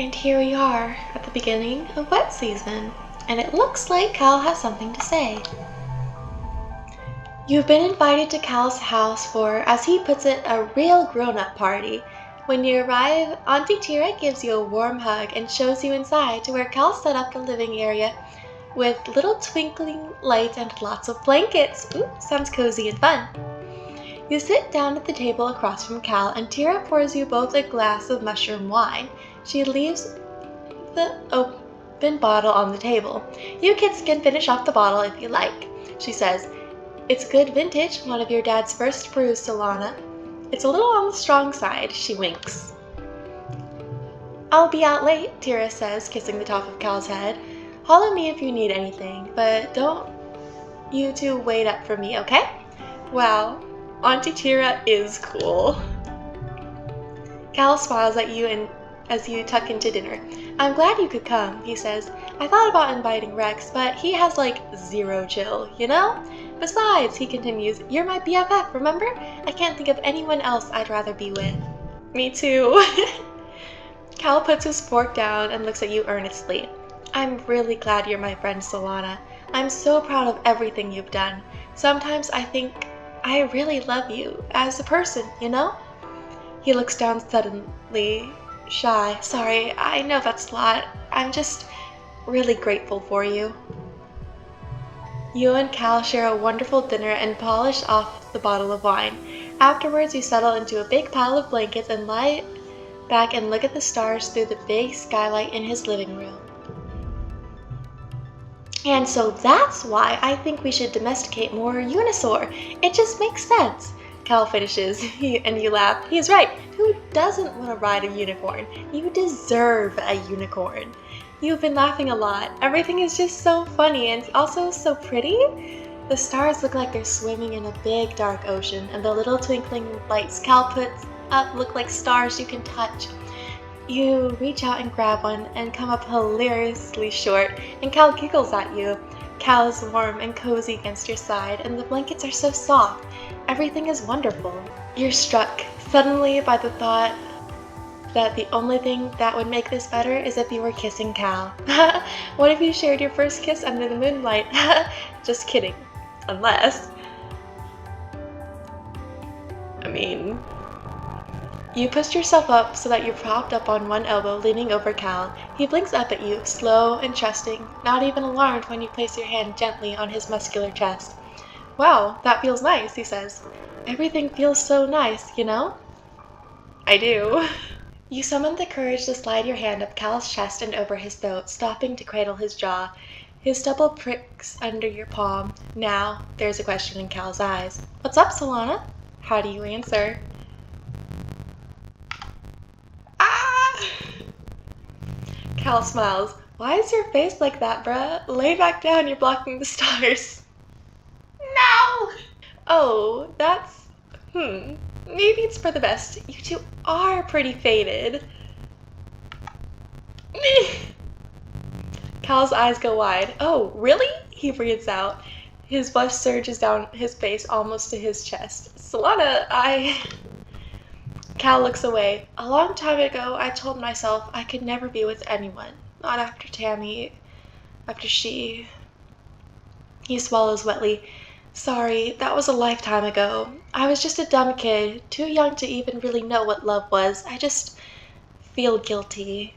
And here we are at the beginning of wet season, and it looks like Cal has something to say. You've been invited to Cal's house for, as he puts it, a real grown-up party. When you arrive, Auntie Tira gives you a warm hug and shows you inside to where Cal set up the living area with little twinkling lights and lots of blankets. Ooh, sounds cozy and fun. You sit down at the table across from Cal, and Tira pours you both a glass of mushroom wine. She leaves the open bottle on the table. You kids can finish off the bottle if you like, she says. It's good vintage, one of your dad's first brews, Solana. It's a little on the strong side, she winks. I'll be out late, Tira says, kissing the top of Cal's head. Holler me if you need anything, but don't you two wait up for me, okay? Wow, Auntie Tira is cool. Cal smiles at you and as you tuck into dinner. I'm glad you could come, he says. I thought about inviting Rex, but he has like zero chill, you know? Besides, he continues, you're my BFF, remember? I can't think of anyone else I'd rather be with. Me too. Cal puts his fork down and looks at you earnestly. I'm really glad you're my friend, Solana. I'm so proud of everything you've done. Sometimes I think I really love you as a person, you know? He looks down suddenly, shy. Sorry, I know that's a lot. I'm just really grateful for you. You and Cal share a wonderful dinner and polish off the bottle of wine. Afterwards, you settle into a big pile of blankets and lie back and look at the stars through the big skylight in his living room. And so that's why I think we should domesticate more Unisaur. It just makes sense. Cal finishes, and you laugh. He's right. Who doesn't want to ride a unicorn? You deserve a unicorn. You've been laughing a lot. Everything is just so funny and also so pretty. The stars look like they're swimming in a big dark ocean, and the little twinkling lights Cal puts up look like stars you can touch. You reach out and grab one and come up hilariously short, and Cal giggles at you. Cal is warm and cozy against your side, and the blankets are so soft. Everything is wonderful. You're struck suddenly by the thought that the only thing that would make this better is if you were kissing Cal. What if you shared your first kiss under the moonlight? Just kidding. Unless... You pushed yourself up so that you're propped up on one elbow, leaning over Cal. He blinks up at you, slow and trusting, not even alarmed when you place your hand gently on his muscular chest. Wow, that feels nice, he says. Everything feels so nice, you know? I do. You summon the courage to slide your hand up Cal's chest and over his throat, stopping to cradle his jaw. His stubble pricks under your palm. Now, there's a question in Cal's eyes. What's up, Solana? How do you answer? Cal smiles. Why is your face like that, bruh? Lay back down, you're blocking the stars. No! Oh, that's... Maybe it's for the best. You two are pretty faded. Cal's eyes go wide. Oh, really? He breathes out. His blush surges down his face almost to his chest. Solana, Cal looks away. A long time ago, I told myself I could never be with anyone. Not after Tammy. After she... He swallows wetly. Sorry, that was a lifetime ago. I was just a dumb kid, too young to even really know what love was. I just feel guilty.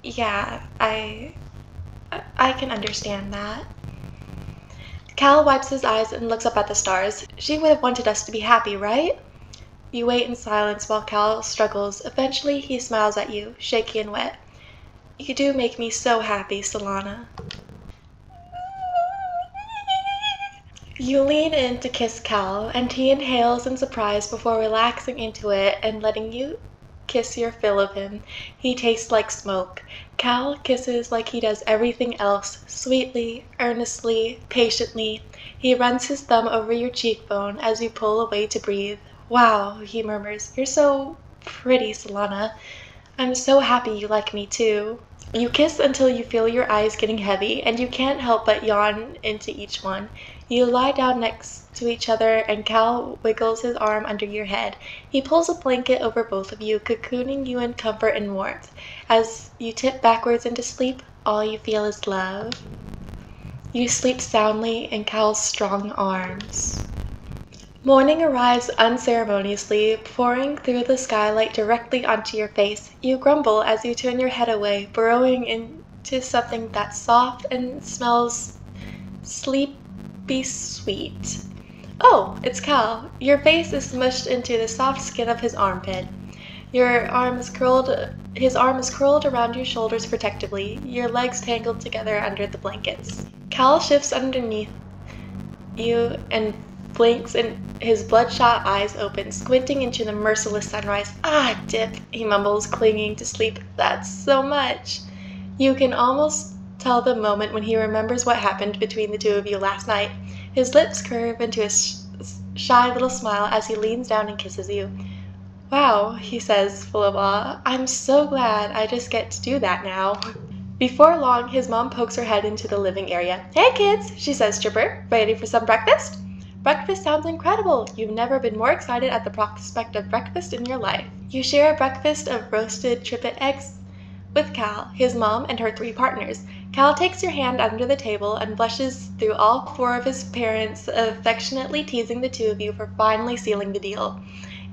Yeah, I can understand that. Cal wipes his eyes and looks up at the stars. She would have wanted us to be happy, right? You wait in silence while Cal struggles. Eventually, he smiles at you, shaky and wet. You do make me so happy, Solana. You lean in to kiss Cal, and he inhales in surprise before relaxing into it and letting you kiss your fill of him. He tastes like smoke. Cal kisses like he does everything else, sweetly, earnestly, patiently. He runs his thumb over your cheekbone as you pull away to breathe. Wow, he murmurs. You're so pretty, Solana. I'm so happy you like me too. You kiss until you feel your eyes getting heavy, and you can't help but yawn into each one. You lie down next to each other, and Cal wiggles his arm under your head. He pulls a blanket over both of you, cocooning you in comfort and warmth. As you tip backwards into sleep, all you feel is love. You sleep soundly in Cal's strong arms. Morning arrives unceremoniously, pouring through the skylight directly onto your face. You grumble as you turn your head away, burrowing into something that's soft and smells sleepy sweet. Oh, it's Cal. Your face is smushed into the soft skin of his armpit. His arm is curled around your shoulders protectively, your legs tangled together under the blankets. Cal shifts underneath you and blinks, and his bloodshot eyes open, squinting into the merciless sunrise. Ah, Dip, he mumbles, clinging to sleep. That's so much. You can almost tell the moment when he remembers what happened between the two of you last night. His lips curve into a shy little smile as he leans down and kisses you. Wow, he says, full of awe. I'm so glad I just get to do that now. Before long, his mom pokes her head into the living area. Hey kids, she says, chipper, ready for some breakfast? Breakfast sounds incredible. You've never been more excited at the prospect of breakfast in your life. You share a breakfast of roasted trippet eggs with Cal, his mom, and her 3 partners. Cal takes your hand under the table and blushes through all 4 of his parents, affectionately teasing the 2 of you for finally sealing the deal.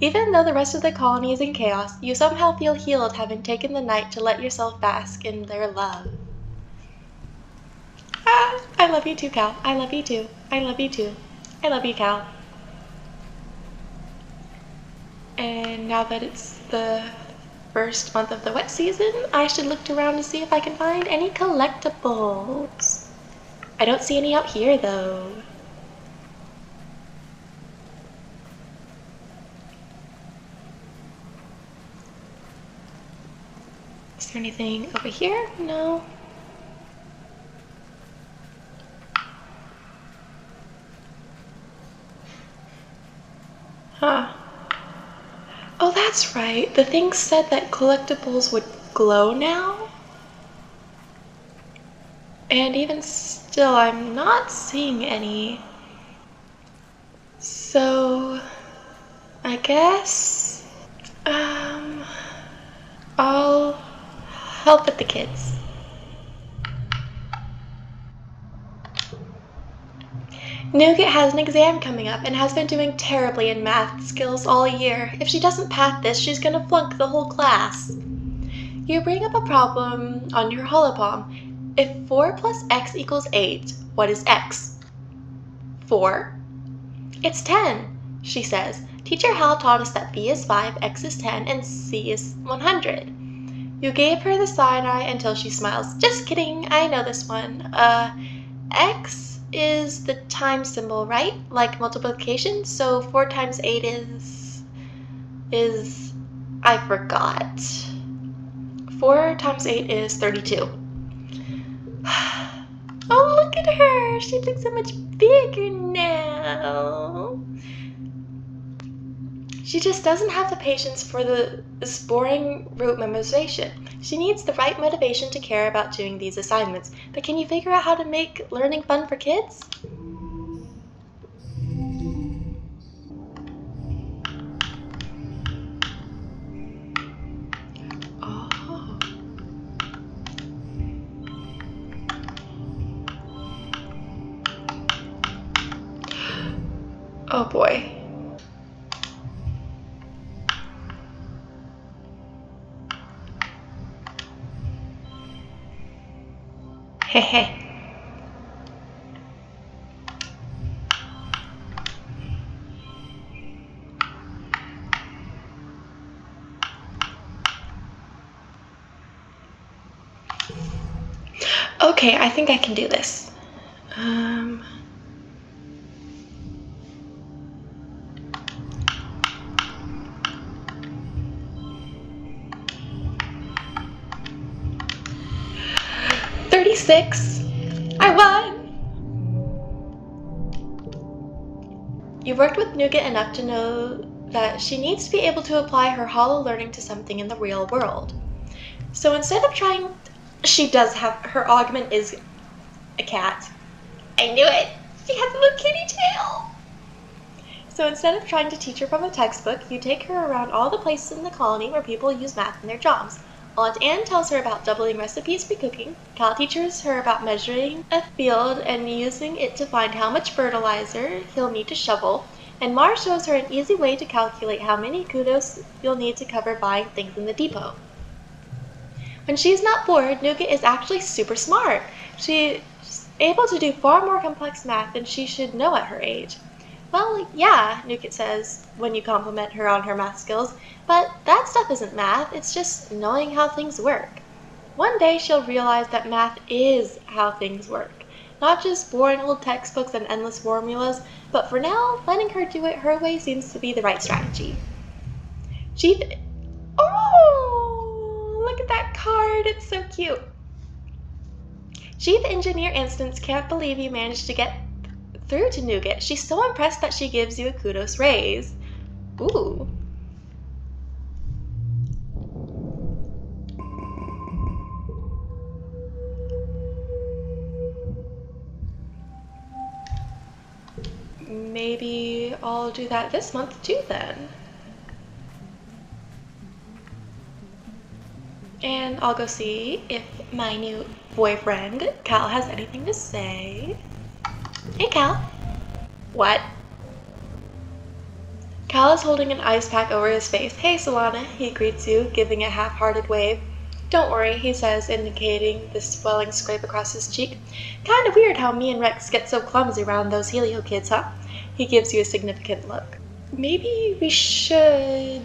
Even though the rest of the colony is in chaos, you somehow feel healed, having taken the night to let yourself bask in their love. Ah, I love you too, Cal. I love you too. I love you too. I love you, Cal. And now that it's the first month of the wet season, I should look around to see if I can find any collectibles. I don't see any out here, though. Is there anything over here? No. Huh. Oh, that's right. The thing said that collectibles would glow now? And even still, I'm not seeing any. So, I guess, I'll help with the kids. Nougat has an exam coming up and has been doing terribly in math skills all year. If she doesn't pass this, she's gonna flunk the whole class. You bring up a problem on your holopalm. If 4 plus x equals 8, what is x? 4? It's 10, she says. Teacher Hal taught us that b is 5, x is 10, and c is 100. You gave her the side eye until she smiles. Just kidding, I know this one. X is the time symbol, right? Like multiplication, so 4 times 8 is I forgot. 4 times 8 is 32. Oh, look at her! She looks so much bigger now. She just doesn't have the patience for this boring rote memorization. She needs the right motivation to care about doing these assignments. But can you figure out how to make learning fun for kids? Oh. Oh boy. Hehe. Okay, I think I can do this. 36. I won! You've worked with Nougat enough to know that she needs to be able to apply her hollow learning to something in the real world. So instead of trying She does have, her augment is a cat. I knew it! She has a little kitty tail! So instead of trying to teach her from a textbook, you take her around all the places in the colony where people use math in their jobs. Aunt Anne tells her about doubling recipes for cooking, Cal teaches her about measuring a field and using it to find how much fertilizer he'll need to shovel, and Mar shows her an easy way to calculate how many kudos you'll need to cover buying things in the depot. When she's not bored, Nougat is actually super smart. She's able to do far more complex math than she should know at her age. Well, yeah, Nougat says when you compliment her on her math skills, but that stuff isn't math, it's just knowing how things work. One day she'll realize that math is how things work. Not just boring old textbooks and endless formulas, but for now, letting her do it her way seems to be the right strategy. Chief... Oh! Look at that card, it's so cute! Chief Engineer Instance can't believe you managed to get through to Nougat. She's so impressed that she gives you a kudos raise. Ooh. Maybe I'll do that this month too then. And I'll go see if my new boyfriend, Cal, has anything to say. Hey, Cal. What? Cal is holding an ice pack over his face. Hey, Solana, he greets you, giving a half-hearted wave. Don't worry, he says, indicating the swelling scrape across his cheek. Kinda weird how me and Rex get so clumsy around those Helio kids, huh? He gives you a significant look. Maybe we should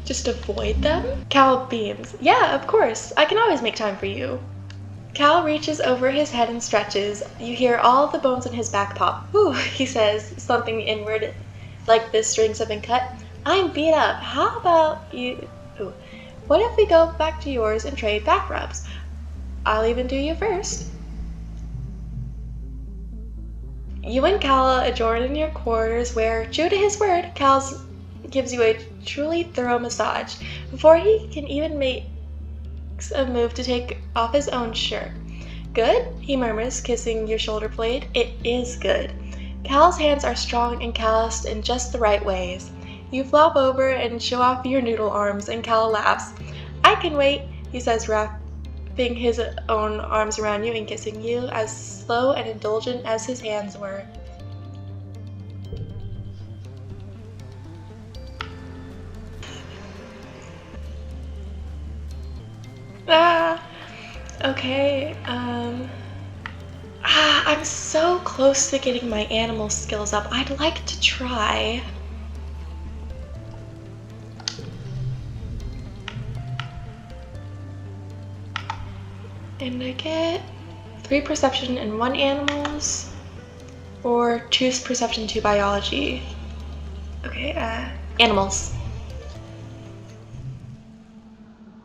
just avoid them? Cal beams. Yeah, of course. I can always make time for you. Cal reaches over his head and stretches. You hear all the bones in his back pop. Whew, he says, slumping inward like the strings have been cut. I'm beat up. How about you... Ooh. What if we go back to yours and trade back rubs? I'll even do you first. You and Cal adjourn in your quarters where, true to his word, Cal gives you a truly thorough massage before he can even make a move to take off his own shirt. Good? He murmurs, kissing your shoulder blade. It is good. Cal's hands are strong and calloused in just the right ways. You flop over and show off your noodle arms, and Cal laughs. I can wait, he says, wrapping his own arms around you and kissing you, as slow and indulgent as his hands were. Okay, I'm so close to getting my animal skills up. I'd like to try. And I get 3 perception and 1 animals, or 2 perception, 2 biology. Okay, animals.